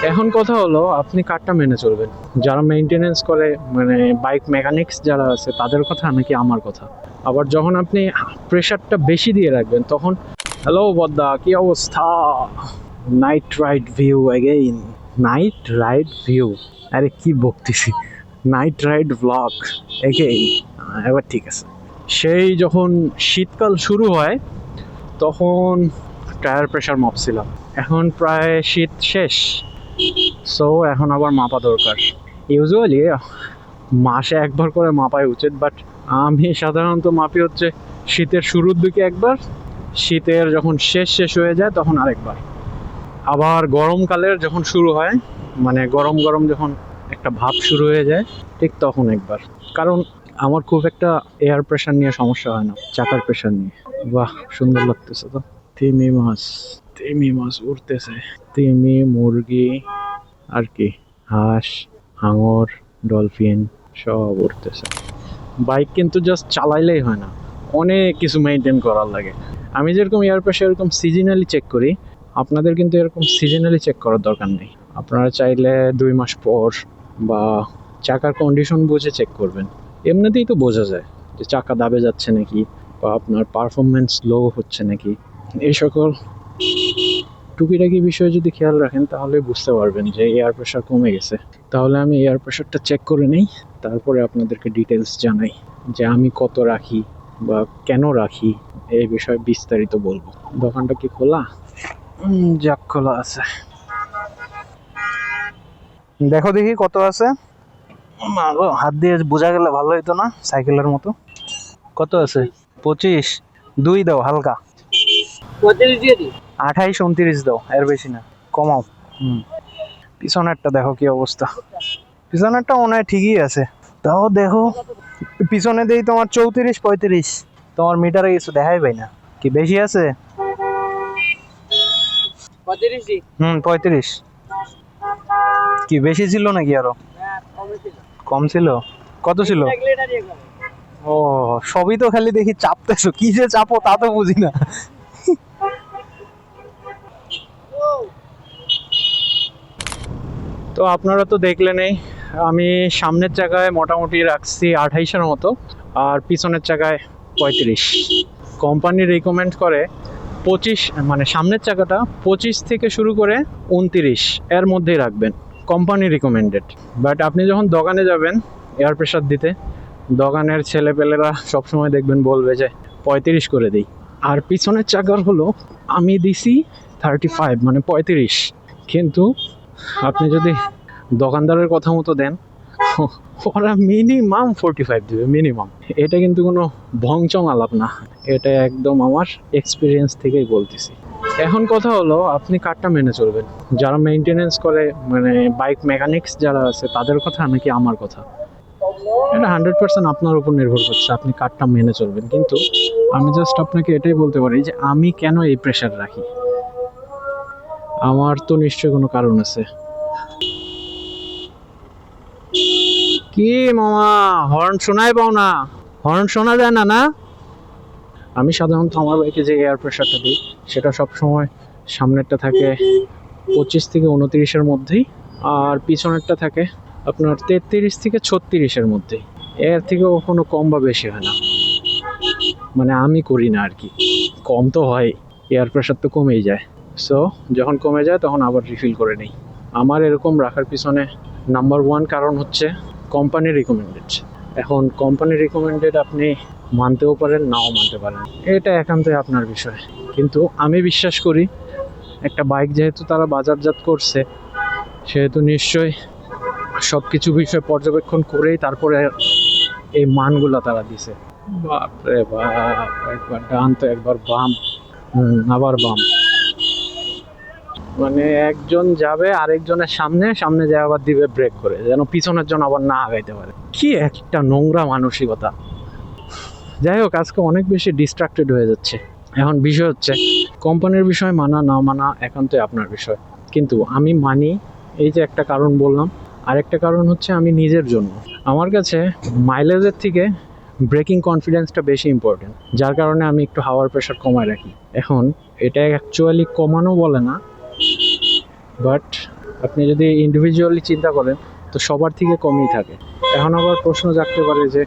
এখন কথা হলো আপনি কারটা মেনে চলবেন, যারা মেইনটেনেন্স করে মানে বাইক মেকানিক্স যারা আছে তাদের কথা নাকি আমার কথা। আবার যখন আপনি প্রেশারটা বেশি দিয়ে রাখবেন তখন হ্যালো বদ্দা কি অবস্থা, night ride view again, night ride view, আরে কি বকতেছি, নাইট রাইড ব্লগ অ্যাগেইন। এবার ঠিক আছে, সেই যখন শীতকাল শুরু হয় তখন টায়ার প্রেশার মাপছিলাম, এখন প্রায় শীত শেষ, সো এখন আবার মাপা দরকার। ইউজুয়ালি মাসে একবার করে মাপাই উচিত, বাট আমি সাধারণত মাপি হচ্ছে শীতের শুরুর দিকে একবার, শীতের যখন শেষ হয়ে যায় তখন আরেকবার, আবার গরমকালের যখন শুরু হয় মানে গরম গরম যখন একটা ভাব শুরু হয়ে যায় ঠিক তখন একবার। কারণ আমার খুব একটা এয়ার প্রেশার নিয়ে সমস্যা হয় না, চাকার প্রেশার নিয়ে। বাহ সুন্দর লাগতেছে তো, তিমি মাছ উড়তেছে, তিমি, মুরগি, আর কি হাঁস, হাঙর, ডলফিন সব উঠতেছে। বাইক কিন্তু জাস্ট চালাইলেই হয় না, অনেক কিছু মেনটেন করার লাগে। আমি যেরকম এয়ার প্রেশার এরকম সিজনালি চেক করি, আপনাদের কিন্তু এরকম সিজনালি চেক করার দরকার নেই। আপনারা চাইলে 2 মাস পর বা চাকার কন্ডিশন বুঝে চেক করবেন। এমনিতেই তো বোঝা যায় যে চাকা দাবে যাচ্ছে নাকি বা আপনার পারফরমেন্স লো হচ্ছে নাকি। এই সকল টুকিটাকি বিষয় যদি খেয়াল রাখেন তাহলে বুঝতে পারবেন যে এয়ার প্রেশার কমে গেছে। তাহলে আমি এয়ার প্রেশারটা চেক করে নেই, তারপরে আপনাদেরকে ডিটেলস জানাই যে আমি কত রাখি বা কেন রাখি, এই বিষয়ে বিস্তারিত বলবো। দোকানটা কি খোলা? যাক, খোলা আছে। দেখো দেখি কত আছে, হাত দিয়ে বোঝা গেলে ভালো হইতো না, সাইকেলের মতো। কত আছে? 25। 2 দাও হালকা, 28 29 দাও, এর বেশি না, কমাও। পিছনেরটা দেখো কি অবস্থা, পিছনেরটা মনে হয় ঠিকই আছে। তাও দেখো পিছনে দেই তোমার 34 35, তোমার মিটারে কিছু দেখাই পাই না, কি বেশি আছে? 35। কি বেশি ছিল নাকি আরো? কম ছিল? কত ছিল? ও সবই তো খালি দেখি চাপতেছো, কি যে চাপো তা তো বুঝি না। তো আপনারা তো দেখলেনই, আমি সামনের চাকায় মোটামুটি রাখছি 28-এর মতো, আর পিছনের চাকায় 35। কোম্পানি রিকমেন্ড করে 25, মানে সামনের চাকাটা 25 থেকে শুরু করে 29 এর মধ্যেই রাখবেন, কোম্পানি রিকমেন্ডেড। বাট আপনি যখন দোকানে যাবেন এয়ার প্রেশার দিতে, দোকানের ছেলেপেলেরা সবসময় দেখবেন বলবে যে 35 করে দিই। আর পিছনের চাকার হলো আমি দিছি 35 মানে 35, কিন্তু আপনি যদি দোকানদারের কথা মতো দেন ওরা মিনিমাম 45 দিবে, মিনিমাম। এটা কিন্তু কোনো ভংচং আলাপ না, এটা একদম আমার এক্সপিরিয়েন্স থেকেই বলতেছি। এখন কথা হলো আপনি কারটা মেনে চলবেন, যারা মেইনটেনেন্স করে মানে বাইক মেকানিক্স যারা আছে তাদের কথা নাকি আমার কথা, এটা 100% আপনার উপর নির্ভর করছে, আপনি কারটা মেনে চলবেন। কিন্তু আমি জাস্ট আপনাকে এটাই বলতে পারি যে আমি কেন এই প্রেশার রাখি, আমার তো নিশ্চয়ই কোনো কারণ আছে। কি মামা, হর্ন শোনাই পাও না? হর্ন শোনা যায় না না? আমি সাধারণত আমার বাইকে যে এয়ার প্রেশারটা দিই সেটা সবসময় সামনেরটা থাকে 25 থেকে 29-এর মধ্যেই, আর পিছনেরটা থাকে আপনার 33 থেকে 36-এর মধ্যেই। এর থেকে কখনো কম বা বেশি হয় না, মানে আমি করি না আর কি। কম তো হয়, এয়ার প্রেশার তো কমেই যায়, সো যখন কমে যায় তখন আবার রিফিল করে নেই। আমার এরকম রাখার পিছনে নাম্বার 1 কারণ হচ্ছে কোম্পানি রিকমেন্ডেড। এখন কোম্পানি রিকমেন্ডেড আপনি মানতেও পারেন নাও মানতে পারেন, এটা একান্তই আপনার বিষয়। কিন্তু আমি বিশ্বাস করি একটা বাইক যেহেতু তারা বাজারজাত করছে সেহেতু নিশ্চয়ই সব কিছু বিষয় পর্যবেক্ষণ করেই তারপরে এই মানগুলা তারা দিছে। বাপরে বাপ, একবার ডান তো একবার বাম, আবার বাম, মানে একজন যাবে আরেকজনের সামনে, সামনে যায় আবার দিবে ব্রেক করে যেন পিছনের জন আবার না আগাইতে পারে। কি একটা নোংরা মানসিকতা। যাই হোক, আজকে অনেক বেশি ডিস্ট্রাক্টেড হয়ে যাচ্ছে। এখন বিষয় হচ্ছে কোম্পানির বিষয় মানা না মানা একান্তই আপনার বিষয়, কিন্তু আমি মানি। এই যে একটা কারণ বললাম, আরেকটা কারণ হচ্ছে আমি নিজের জন্য, আমার কাছে মাইলেজের থেকে ব্রেকিং কনফিডেন্সটা বেশি ইম্পর্টেন্ট, যার কারণে আমি একটু হাওয়ার প্রেশার কমায় রাখি। এখন এটা অ্যাকচুয়ালি কমানো বলে না, বাট আপনি যদি ইন্ডিভিজুয়ালি চিন্তা করেন তো সবার থেকে কমই থাকে। এখন আবার প্রশ্ন জাগতে পারে যে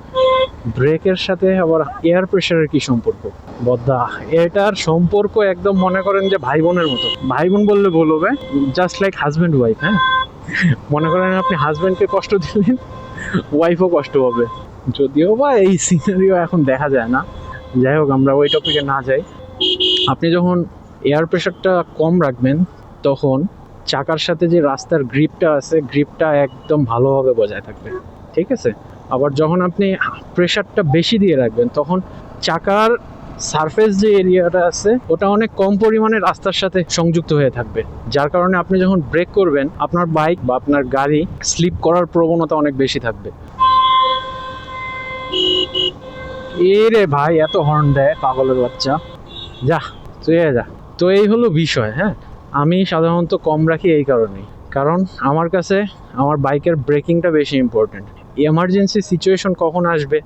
ব্রেকের সাথে আবার এয়ার প্রেশারের কি সম্পর্ক? বদ্দা, এটার সম্পর্ক একদম মনে করেন যে ভাই বোনের মতো। ভাই বোন বললে ভুল হবে, জাস্ট লাইক হাজব্যান্ড ওয়াইফ। হ্যাঁ, মনে করেন আপনি হাজব্যান্ডকে কষ্ট দিলেন, ওয়াইফও কষ্ট পাবে। যদিও বা এই সিনারিও এখন দেখা যায় না, যাই হোক আমরা ওই টপিকে না যাই। আপনি যখন এয়ার প্রেশারটা কম রাখবেন তখন চাকার সাথে যে রাস্তার গ্রিপটা আছে, গ্রিপটা একদম ভালোভাবে বজায় থাকবে, ঠিক আছে? আবার যখন আপনি প্রেশারটা বেশি দিয়ে রাখবেন তখন চাকার সারফেস যে এরিয়াটা আছে ওটা অনেক কম পরিমাণে রাস্তার সাথে সংযুক্ত হয়ে থাকবে, যার কারণে আপনি যখন ব্রেক করবেন আপনার বাইক বা আপনার গাড়ি স্লিপ করার প্রবণতা অনেক বেশি থাকবে। এরে ভাই, এত হর্ন দেয় পাগলের বাচ্চা, যা তুই যা। তো এই হলো বিষয়। হ্যাঁ, আমি সাধারণত কম রাখি এই কারণেই, কারণ আমার কাছে আমার বাইকের ব্রেকিংটা বেশি ইম্পর্টেন্ট। এমার্জেন্সি সিচুয়েশন কখন আসবে,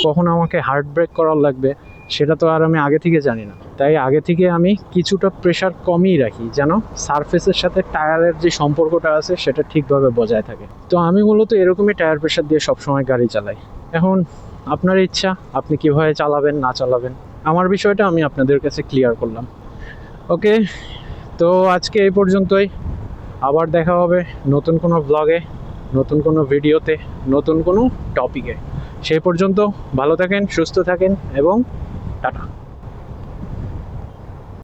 কখন আমাকে হার্ড ব্রেক করার লাগবে সেটা তো আর আমি আগে থেকে জানি না। তাই আগে থেকে আমি কিছুটা প্রেশার কমই রাখি, যেন সারফেসের সাথে টায়ারের যে সম্পর্কটা আছে সেটা ঠিকভাবে বজায় থাকে। তো আমি মূলত এরকমই টায়ার প্রেশার দিয়ে সবসময় গাড়ি চালাই। এখন আপনার ইচ্ছা আপনি কীভাবে চালাবেন না চালাবেন, আমার বিষয়টা আমি আপনাদের কাছে ক্লিয়ার করলাম। ওকে, তো আজকে এই পর্যন্তই। আবার দেখা হবে নতুন কোনো ব্লগে, নতুন কোনো ভিডিওতে, নতুন কোনো টপিকে। সেই পর্যন্ত ভালো থাকেন, সুস্থ থাকেন এবং টাটা।